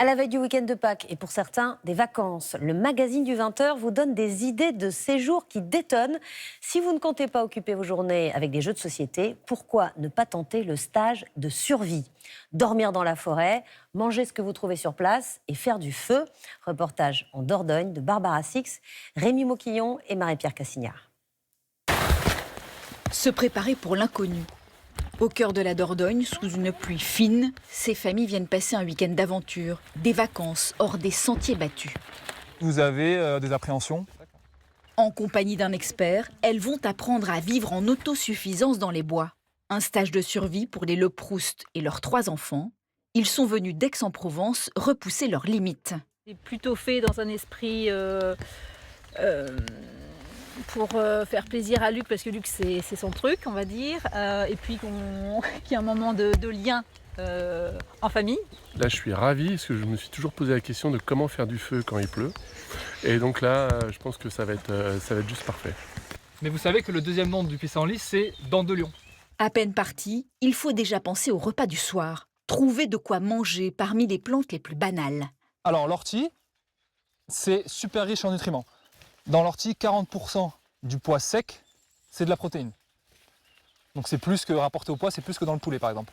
À la veille du week-end de Pâques et pour certains, des vacances, le magazine du 20h vous donne des idées de séjours qui détonnent. Si vous ne comptez pas occuper vos journées avec des jeux de société, pourquoi ne pas tenter le stage de survie? Dormir dans la forêt, manger ce que vous trouvez sur place et faire du feu. Reportage en Dordogne de Barbara Six, Rémi Moquillon et Marie-Pierre Cassignard. Se préparer pour l'inconnu. Au cœur de la Dordogne, sous une pluie fine, ces familles viennent passer un week-end d'aventure, des vacances hors des sentiers battus. Vous avez des appréhensions? En compagnie d'un expert, elles vont apprendre à vivre en autosuffisance dans les bois. Un stage de survie pour les Le Proust et leurs 3 enfants. Ils sont venus d'Aix-en-Provence repousser leurs limites. C'est plutôt fait dans un esprit pour faire plaisir à Luc, parce que Luc c'est son truc, on va dire, et puis qu'il y ait un moment de lien en famille. Là je suis ravi parce que je me suis toujours posé la question de comment faire du feu quand il pleut. Et donc là je pense que ça va être juste parfait. Mais vous savez que le deuxième nom du pissenlit, c'est dent de lion. À peine parti, il faut déjà penser au repas du soir. Trouver de quoi manger parmi les plantes les plus banales. Alors l'ortie, c'est super riche en nutriments. Dans l'ortie, 40% du pois sec, c'est de la protéine. Donc c'est plus que rapporté au pois, c'est plus que dans le poulet par exemple.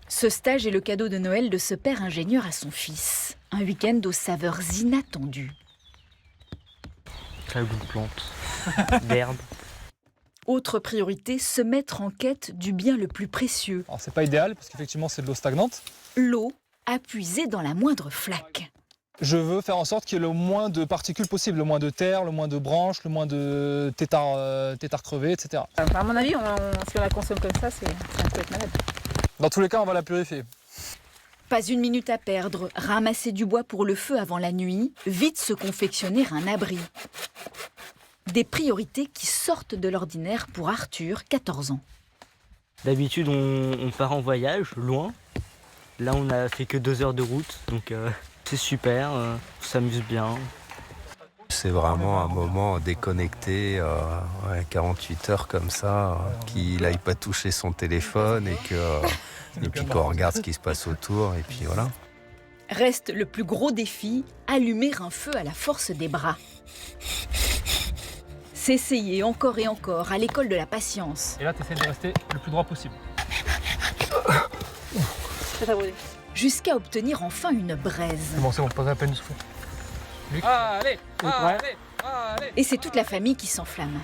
Ce stage est le cadeau de Noël de ce père ingénieur à son fils. Un week-end aux saveurs inattendues. Très goût de plante, d'herbe. Autre priorité, se mettre en quête du bien le plus précieux. Alors c'est pas idéal parce qu'effectivement c'est de l'eau stagnante. L'eau à puiser dans la moindre flaque. Je veux faire en sorte qu'il y ait le moins de particules possible, le moins de terre, le moins de branches, le moins de têtards crevés, etc. À mon avis, si on la consomme comme ça, c'est un peu être malade. Dans tous les cas, on va la purifier. Pas une minute à perdre, ramasser du bois pour le feu avant la nuit, vite se confectionner un abri. Des priorités qui sortent de l'ordinaire pour Arthur, 14 ans. D'habitude, on part en voyage, loin. Là, on a fait que 2 heures de route, donc c'est super, on s'amuse bien. C'est vraiment un moment déconnecté, 48 heures comme ça, qu'il n'aille pas toucher son téléphone et puis qu'on regarde ce qui se passe autour, et puis voilà. Reste le plus gros défi, allumer un feu à la force des bras. S'essayer encore et encore à l'école de la patience. Et là, tu essaies de rester le plus droit possible. Ça t'a brûlé. Jusqu'à obtenir enfin une braise. C'est bon, pas la peine de souffler. Allez. Et c'est toute la famille qui s'enflamme.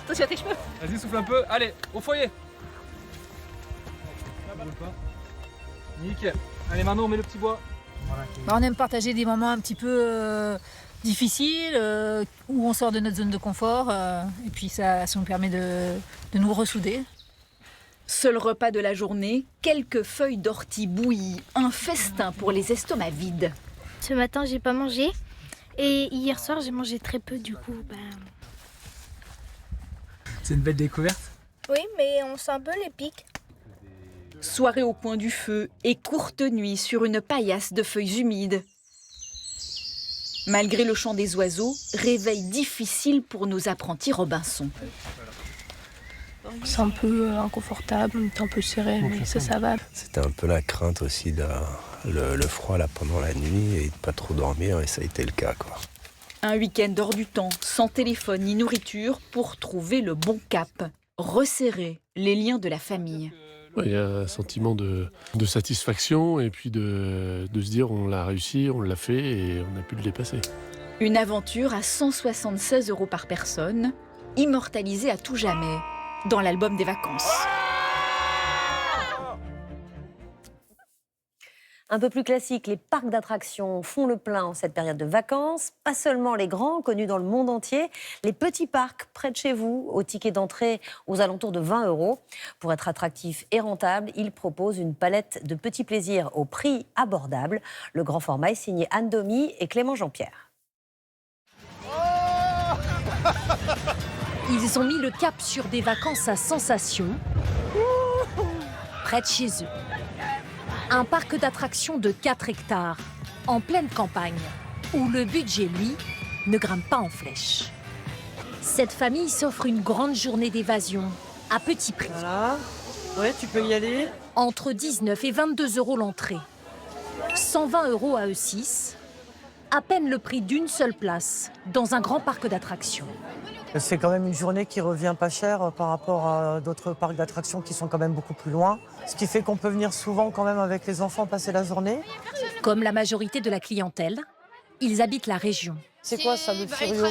Attention à tes cheveux. Vas-y, souffle un peu. Allez, au foyer. Nickel. Allez, maintenant, on met le petit bois. On aime partager des moments un petit peu difficiles, où on sort de notre zone de confort, et puis ça nous permet de nous ressouder. Seul repas de la journée, quelques feuilles d'ortie bouillies, un festin pour les estomacs vides. Ce matin, j'ai pas mangé, et hier soir, j'ai mangé très peu, du coup. C'est une belle découverte. Oui, mais on sent un peu les pics. Soirée au coin du feu et courte nuit sur une paillasse de feuilles humides. Malgré le chant des oiseaux, réveil difficile pour nos apprentis Robinson. C'est un peu inconfortable, on est un peu serré, mais ça va. C'était un peu la crainte aussi de le froid là pendant la nuit et de pas trop dormir, et ça a été le cas, quoi. Un week-end hors du temps, sans téléphone ni nourriture, pour trouver le bon cap. Resserrer les liens de la famille. Il y a un sentiment de satisfaction et puis de se dire on l'a réussi, on l'a fait et on a pu le dépasser. Une aventure à 176 € par personne, immortalisée à tout jamais dans l'album des vacances. Un peu plus classique, les parcs d'attractions font le plein en cette période de vacances. Pas seulement les grands, connus dans le monde entier, les petits parcs près de chez vous, au ticket d'entrée aux alentours de 20 €. Pour être attractif et rentable, ils proposent une palette de petits plaisirs au prix abordable. Le grand format est signé Anne Domy et Clément Jean-Pierre. Ils ont mis le cap sur des vacances à sensations, près de chez eux. Un parc d'attractions de 4 hectares, en pleine campagne, où le budget, lui, ne grimpe pas en flèche. Cette famille s'offre une grande journée d'évasion, à petit prix. Voilà, ouais, tu peux y aller. Entre 19 et 22 € l'entrée. 120 € à eux 6, à peine le prix d'une seule place dans un grand parc d'attractions. C'est quand même une journée qui revient pas cher par rapport à d'autres parcs d'attractions qui sont quand même beaucoup plus loin. Ce qui fait qu'on peut venir souvent quand même avec les enfants passer la journée. Comme la majorité de la clientèle, ils habitent la région. C'est quoi ça, le Furio?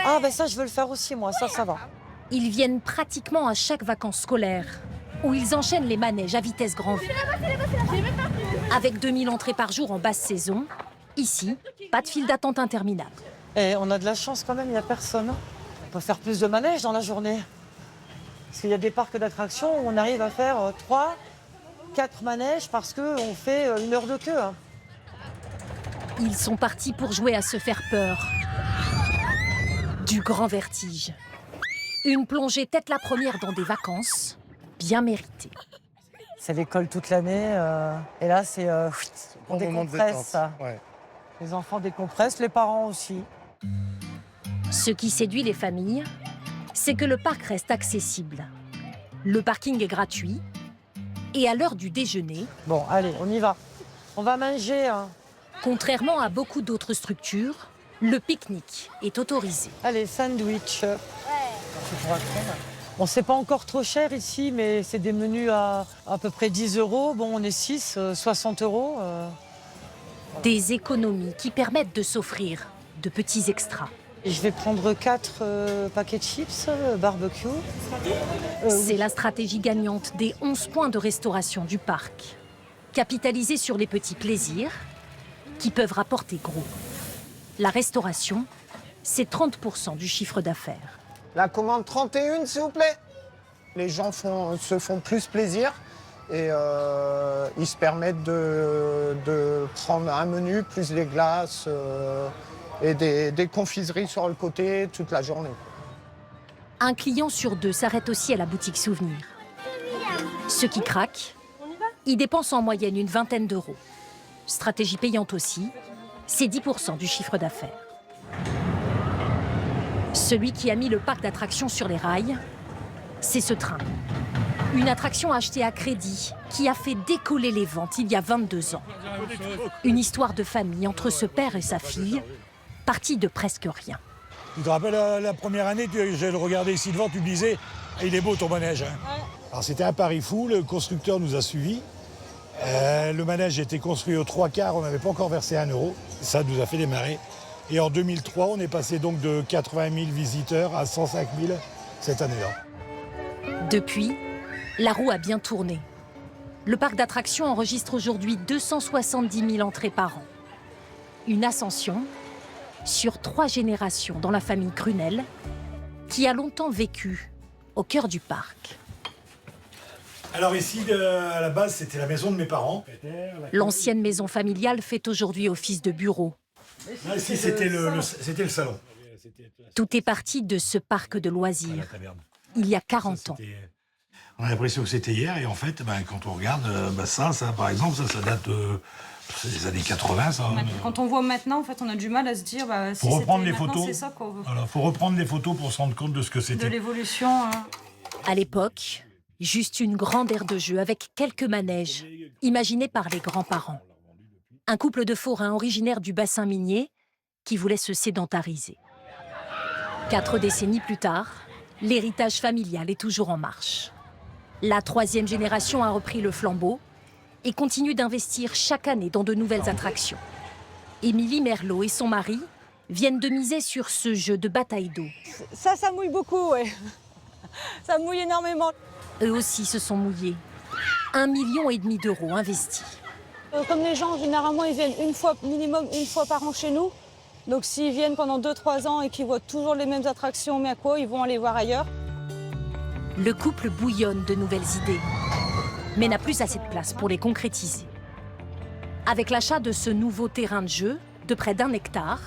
Ah ben ça je veux le faire aussi moi, ça va. Ils viennent pratiquement à chaque vacances scolaires, où ils enchaînent les manèges à vitesse grand V. Avec 2000 entrées par jour en basse saison, ici, pas de file d'attente interminable. Et on a de la chance quand même, il n'y a personne. On peut faire plus de manèges dans la journée. Parce qu'il y a des parcs d'attractions où on arrive à faire 3, 4 manèges parce qu'on fait 1 heure de queue. Ils sont partis pour jouer à se faire peur. Du grand vertige. Une plongée tête la première dans des vacances bien méritées. C'est l'école toute l'année. Et là, c'est on décompresse. Ouais. Les enfants décompressent, les parents aussi. Ce qui séduit les familles, c'est que le parc reste accessible. Le parking est gratuit. Et à l'heure du déjeuner... Bon, allez, on y va. On va manger. Contrairement à beaucoup d'autres structures, le pique-nique est autorisé. Allez, sandwich. Bon, c'est pas encore trop cher ici, mais c'est des menus à peu près 10 €. Bon, on est 6, 60 €. Des économies qui permettent de s'offrir de petits extras. Je vais prendre 4 paquets de chips barbecue. C'est la stratégie gagnante des 11 points de restauration du parc. Capitaliser sur les petits plaisirs qui peuvent rapporter gros. La restauration, c'est 30% du chiffre d'affaires. La commande 31, s'il vous plaît. Les gens se font plus plaisir et ils se permettent de prendre un menu, plus les glaces et des confiseries sur le côté toute la journée. Un client sur 2 s'arrête aussi à la boutique souvenir. Ceux qui craquent, ils dépensent en moyenne une vingtaine d'euros. Stratégie payante aussi, c'est 10% du chiffre d'affaires. Celui qui a mis le parc d'attractions sur les rails, c'est ce train. Une attraction achetée à crédit qui a fait décoller les ventes il y a 22 ans. Une histoire de famille entre ce père et sa fille, partie de presque rien. Tu te rappelles la première année, je le regardais ici devant, tu me disais « il est beau ton manège hein. ». Alors c'était un pari fou, le constructeur nous a suivis. Le manège était construit aux 3/4, on n'avait pas encore versé 1 €. Ça nous a fait démarrer. Et en 2003, on est passé donc de 80 000 visiteurs à 105 000 cette année-là. Depuis, la roue a bien tourné. Le parc d'attractions enregistre aujourd'hui 270 000 entrées par an. Une ascension sur 3 générations dans la famille Crunel, qui a longtemps vécu au cœur du parc. Alors ici, à la base, c'était la maison de mes parents. L'ancienne maison familiale fait aujourd'hui office de bureau. Là, ici, c'était le salon. Tout est parti de ce parc de loisirs, il y a 40 ans. On a l'impression que c'était hier, et en fait, quand on regarde, ça par exemple, ça date des années 80. Ça. Quand on voit maintenant, en fait, on a du mal à se dire, si faut reprendre les maintenant, photos. c'est ça qu'on veut. Voilà, faut reprendre les photos pour se rendre compte de ce que c'était. De l'évolution. À l'époque, juste une grande aire de jeu avec quelques manèges, imaginés par les grands-parents. Un couple de forains originaires du bassin minier qui voulait se sédentariser. 4 décennies plus tard, l'héritage familial est toujours en marche. La 3e génération a repris le flambeau et continue d'investir chaque année dans de nouvelles attractions. Émilie Merlot et son mari viennent de miser sur ce jeu de bataille d'eau. Ça mouille beaucoup, ouais. Ça mouille énormément. Eux aussi se sont mouillés. 1,5 million d'euros investis. Comme les gens, généralement, ils viennent minimum une fois par an chez nous. Donc s'ils viennent pendant 2-3 ans et qu'ils voient toujours les mêmes attractions, mais à quoi ils vont aller voir ailleurs. Le couple bouillonne de nouvelles idées, mais n'a plus assez de place pour les concrétiser. Avec l'achat de ce nouveau terrain de jeu, de près d'1 hectare,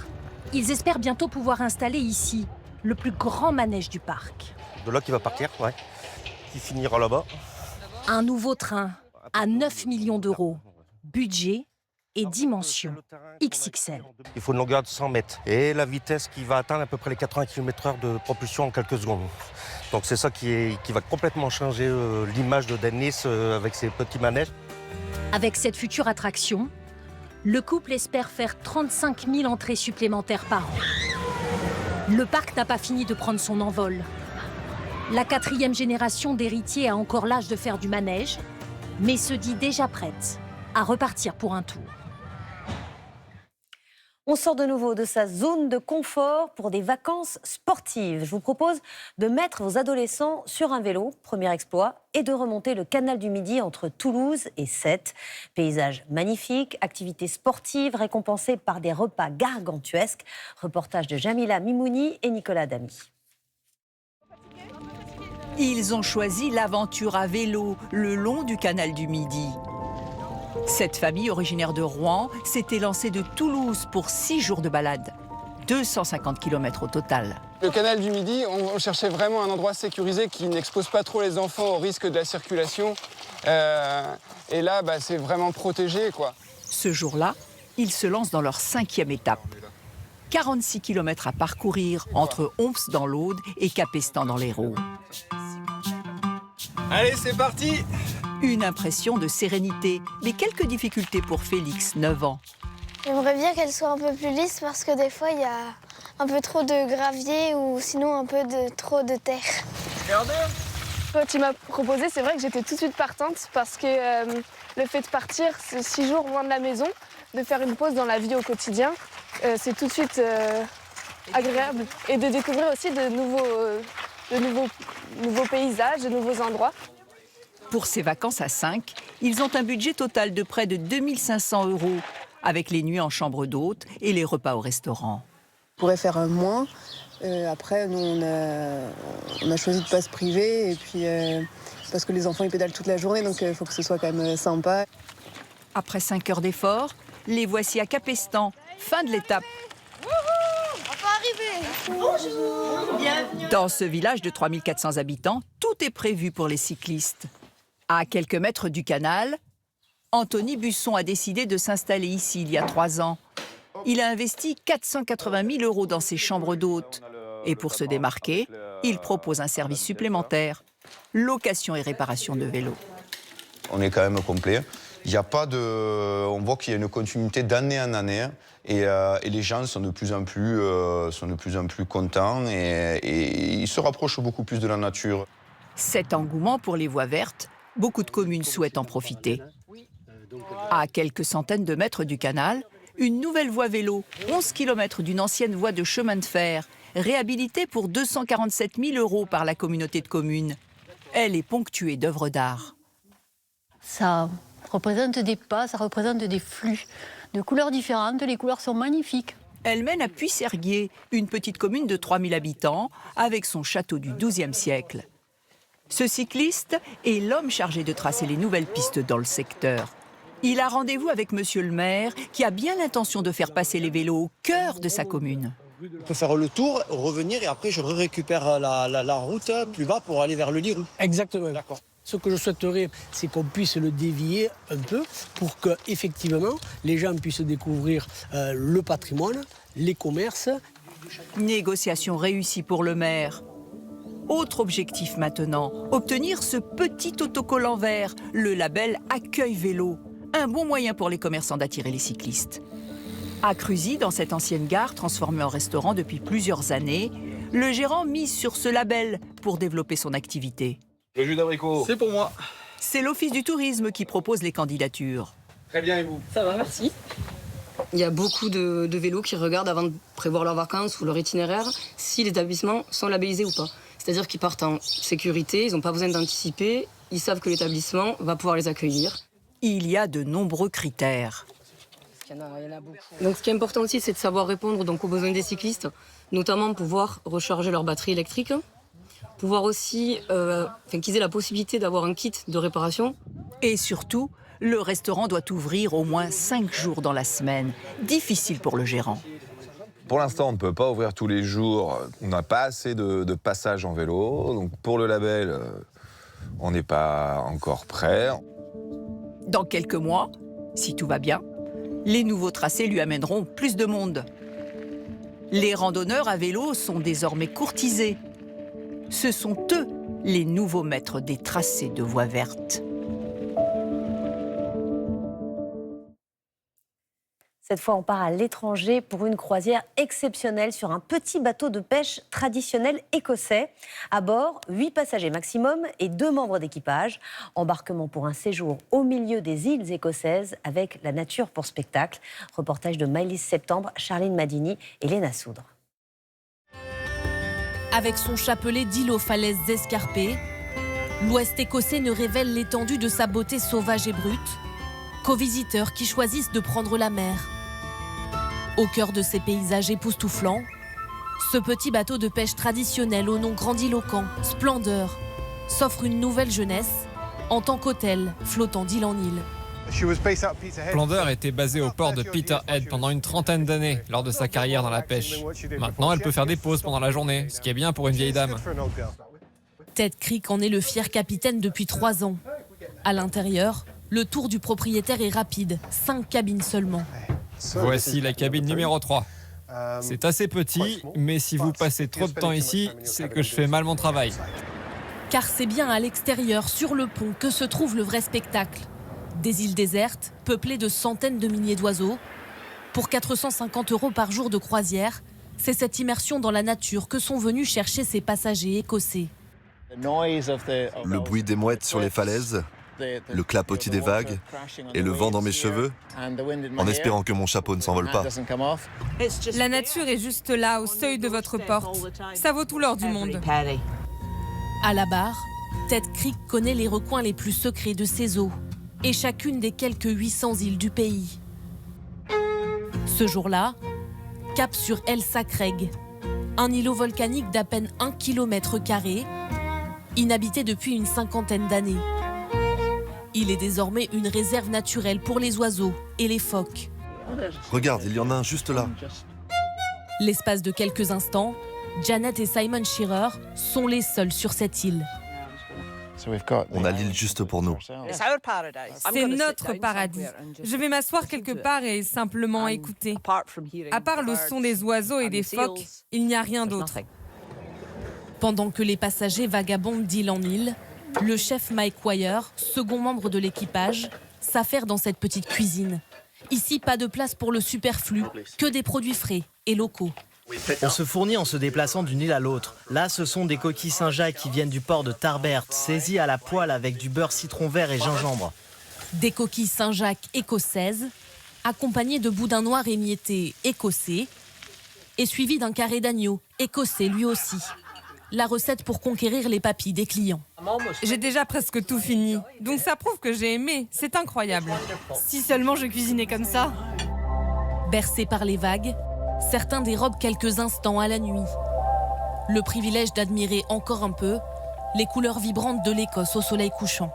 ils espèrent bientôt pouvoir installer ici le plus grand manège du parc. De là qui va partir, ouais. Qui finira là-bas. Un nouveau train à 9 millions d'euros. Budget et dimension XXL. Il faut une longueur de 100 mètres et la vitesse qui va atteindre à peu près les 80 km/h de propulsion en quelques secondes. Donc c'est ça qui va complètement changer l'image de Dennis avec ses petits manèges. Avec cette future attraction, Le couple espère faire 35 000 entrées supplémentaires par an. Le parc n'a pas fini de prendre son envol. La 4e génération d'héritiers a encore l'âge de faire du manège, mais se dit déjà prête à repartir pour un tour. On sort de nouveau de sa zone de confort pour des vacances sportives. Je vous propose de mettre vos adolescents sur un vélo, premier exploit, et de remonter le canal du Midi entre Toulouse et Sète. Paysage magnifique, activités sportives récompensées par des repas gargantuesques. Reportage de Jamila Mimouni et Nicolas Damy. Ils ont choisi l'aventure à vélo le long du canal du Midi. Cette famille originaire de Rouen s'était lancée de Toulouse pour 6 jours de balade. 250 km au total. Le canal du Midi, on cherchait vraiment un endroit sécurisé qui n'expose pas trop les enfants au risque de la circulation. Et là, c'est vraiment protégé, quoi. Ce jour-là, ils se lancent dans leur 5e étape. 46 km à parcourir entre Omps dans l'Aude et Capestan dans l'Hérault. Allez, c'est parti! Une impression de sérénité, mais quelques difficultés pour Félix, 9 ans. J'aimerais bien qu'elle soit un peu plus lisse parce que des fois, il y a un peu trop de gravier ou sinon un peu trop de terre. Regardez! Quand il m'a proposé, c'est vrai que j'étais tout de suite partante parce que le fait de partir 6 jours loin de la maison, de faire une pause dans la vie au quotidien, c'est tout de suite agréable. Et de découvrir aussi de nouveaux paysages, de nouveaux endroits. Pour ces vacances à 5, ils ont un budget total de près de 2 500 €, avec les nuits en chambre d'hôte et les repas au restaurant. On pourrait faire un moins. Après, nous, on a choisi de ne pas se priver. Et puis, parce que les enfants, ils pédalent toute la journée, donc il faut que ce soit quand même sympa. Après 5 heures d'effort, les voici à Capestan, fin de l'étape. Bonjour. Bienvenue. Dans ce village de 3400 habitants, tout est prévu pour les cyclistes. À quelques mètres du canal, Anthony Busson a décidé de s'installer ici il y a 3 ans. Il a investi 480 000 € dans ses chambres d'hôtes. Et pour se démarquer, il propose un service supplémentaire, location et réparation de vélos. On est quand même complet. Il y a pas de... On voit qu'il y a une continuité d'année en année et les gens sont de plus en plus contents et ils se rapprochent beaucoup plus de la nature. Cet engouement pour les voies vertes, beaucoup de communes souhaitent en profiter. À quelques centaines de mètres du canal, une nouvelle voie vélo, 11 km d'une ancienne voie de chemin de fer, réhabilitée pour 247 000 € par la communauté de communes. Elle est ponctuée d'œuvres d'art. Ça représente des pas, ça représente des flux de couleurs différentes. Les couleurs sont magnifiques. Elle mène à Puisserguier, une petite commune de 3000 habitants, avec son château du XIIe siècle. Ce cycliste est l'homme chargé de tracer les nouvelles pistes dans le secteur. Il a rendez-vous avec monsieur le maire, qui a bien l'intention de faire passer les vélos au cœur de sa commune. On peut faire le tour, revenir et après je récupère la route plus bas pour aller vers le Lirou. Exactement. D'accord. Ce que je souhaiterais, c'est qu'on puisse le dévier un peu pour que, effectivement, les gens puissent découvrir le patrimoine, les commerces. Négociation réussie pour le maire. Autre objectif maintenant, obtenir ce petit autocollant vert, le label Accueil Vélo. Un bon moyen pour les commerçants d'attirer les cyclistes. À Cruzy, dans cette ancienne gare transformée en restaurant depuis plusieurs années, le gérant mise sur ce label pour développer son activité. Le jus d'abricot. C'est pour moi. C'est l'Office du tourisme qui propose les candidatures. Très bien, et vous? Ça va, merci. Il y a beaucoup de vélos qui regardent avant de prévoir leurs vacances ou leur itinéraire si les établissements sont labellisés ou pas. C'est-à-dire qu'ils partent en sécurité, ils n'ont pas besoin d'anticiper, ils savent que l'établissement va pouvoir les accueillir. Il y a de nombreux critères. Donc ce qui est important aussi, c'est de savoir répondre donc, aux besoins des cyclistes, notamment pouvoir recharger leur batterie électrique, pouvoir aussi qu'ils aient la possibilité d'avoir un kit de réparation. Et surtout, le restaurant doit ouvrir au moins 5 jours dans la semaine. Difficile pour le gérant. Pour l'instant, on ne peut pas ouvrir tous les jours. On n'a pas assez de passages en vélo. Donc pour le label, on n'est pas encore prêt. Dans quelques mois, si tout va bien, les nouveaux tracés lui amèneront plus de monde. Les randonneurs à vélo sont désormais courtisés. Ce sont eux les nouveaux maîtres des tracés de voies vertes. Cette fois, on part à l'étranger pour une croisière exceptionnelle sur un petit bateau de pêche traditionnel écossais. À bord, 8 passagers maximum et 2 membres d'équipage. Embarquement pour un séjour au milieu des îles écossaises avec la nature pour spectacle. Reportage de Maëlys Septembre, Charline Madini et Léna Soudre. Avec son chapelet d'îles aux falaises escarpées, l'ouest écossais ne révèle l'étendue de sa beauté sauvage et brute qu'aux visiteurs qui choisissent de prendre la mer. Au cœur de ces paysages époustouflants, ce petit bateau de pêche traditionnel au nom grandiloquent, Splendeur, s'offre une nouvelle jeunesse en tant qu'hôtel flottant d'île en île. Splendeur était basée au port de Peterhead pendant une 30aine d'années lors de sa carrière dans la pêche. Maintenant, elle peut faire des pauses pendant la journée, ce qui est bien pour une vieille dame. Ted Creek en est le fier capitaine depuis 3 ans. À l'intérieur, le tour du propriétaire est rapide, 5 cabines seulement. Voici la cabine numéro 3. C'est assez petit, mais si vous passez trop de temps ici, c'est que je fais mal mon travail. Car c'est bien à l'extérieur, sur le pont, que se trouve le vrai spectacle. Des îles désertes, peuplées de centaines de milliers d'oiseaux. Pour 450 € par jour de croisière, c'est cette immersion dans la nature que sont venus chercher ces passagers écossais. Le bruit des mouettes sur les falaises, le clapotis des vagues et le vent dans mes cheveux, en espérant que mon chapeau ne s'envole pas. La nature est juste là, au seuil de votre porte. Ça vaut tout l'or du monde. À la barre, Ted Creek connaît les recoins les plus secrets de ces eaux et chacune des quelques 800 îles du pays. Ce jour-là, cap sur Elsa Craig, un îlot volcanique d'à peine 1 km², inhabité depuis une 50aine d'années. Il est désormais une réserve naturelle pour les oiseaux et les phoques. Regarde, il y en a un juste là. L'espace de quelques instants, Janet et Simon Shearer sont les seuls sur cette île. On a l'île juste pour nous. C'est notre paradis. Je vais m'asseoir quelque part et simplement écouter. À part le son des oiseaux et des phoques, il n'y a rien d'autre. Pendant que les passagers vagabondent d'île en île, le chef Mike Wire, second membre de l'équipage, s'affaire dans cette petite cuisine. Ici, pas de place pour le superflu, que des produits frais et locaux. On se fournit en se déplaçant d'une île à l'autre. Là, ce sont des coquilles Saint-Jacques qui viennent du port de Tarbert, saisies à la poêle avec du beurre citron vert et gingembre. Des coquilles Saint-Jacques écossaises, accompagnées de boudins noirs émiettés écossais, et suivies d'un carré d'agneau écossais lui aussi. La recette pour conquérir les papilles des clients. J'ai déjà presque tout fini, donc ça prouve que j'ai aimé. C'est incroyable. Si seulement je cuisinais comme ça. Bercés par les vagues, certains dérobent quelques instants à la nuit. Le privilège d'admirer encore un peu les couleurs vibrantes de l'Écosse au soleil couchant.